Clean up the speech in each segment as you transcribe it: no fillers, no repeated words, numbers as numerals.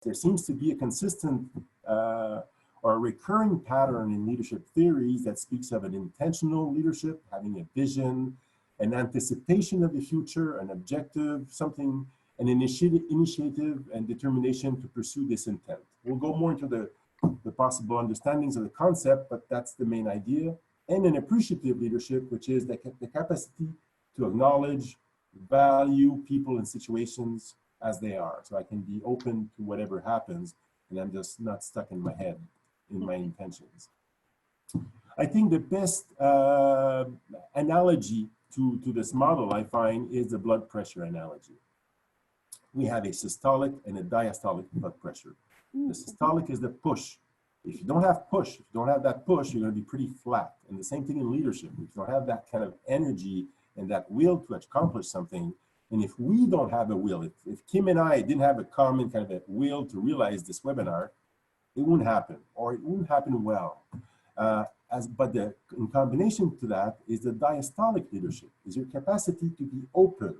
there seems to be a consistent or a recurring pattern in leadership theories that speaks of an intentional leadership, having a vision, an anticipation of the future, an objective, something, an initiative and determination to pursue this intent. We'll go more into the possible understandings of the concept, but that's the main idea. And an appreciative leadership, which is the capacity to acknowledge, value people and situations as they are. So I can be open to whatever happens, and I'm just not stuck in my head in my intentions. I think the best analogy to this model, I find, is the blood pressure analogy. We have a systolic and a diastolic blood pressure. The systolic is the push. If you don't have push, if you don't have that push, you're going to be pretty flat. And the same thing in leadership. If you don't have that kind of energy and that will to accomplish something, and if we don't have a will, if Kim and I didn't have a common kind of a will to realize this webinar, it wouldn't happen, or it wouldn't happen well. But in combination to that is the diastolic leadership, is your capacity to be open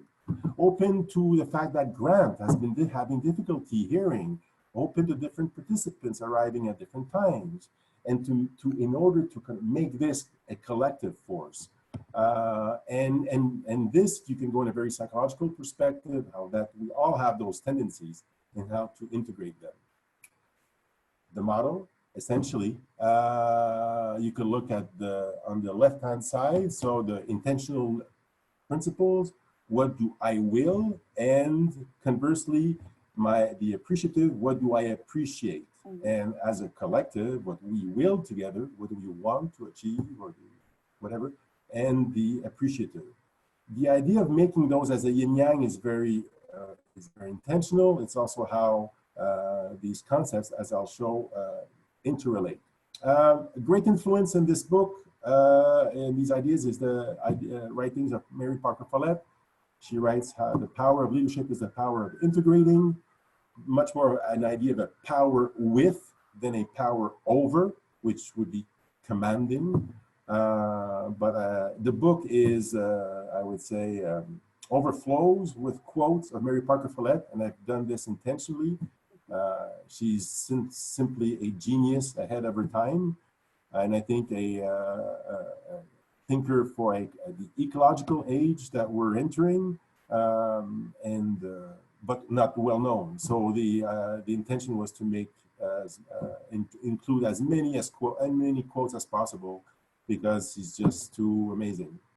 to the fact that Grant has been having difficulty hearing, open to different participants arriving at different times, and in order to kind of make this a collective force. And this, you can go in a very psychological perspective, how that we all have those tendencies and how to integrate them. The model, essentially, you can look at on the left-hand side, so the intentional principles, what do I will, and conversely, the appreciative, what do I appreciate? And as a collective, what we will together, what do we want to achieve or whatever, and the appreciative. The idea of making those as a yin-yang is very intentional. It's also how these concepts, as I'll show, interrelate. A great influence in this book and these ideas is the writings of Mary Parker Follett. She writes how the power of leadership is the power of integrating, much more an idea of a power with than a power over, which would be commanding. But the book is, I would say, overflows with quotes of Mary Parker Follett, and I've done this intentionally. She's simply a genius ahead of her time, and I think a thinker for the ecological age that we're entering, but not well known. So the intention was to make include as many quotes as possible, because he's just too amazing.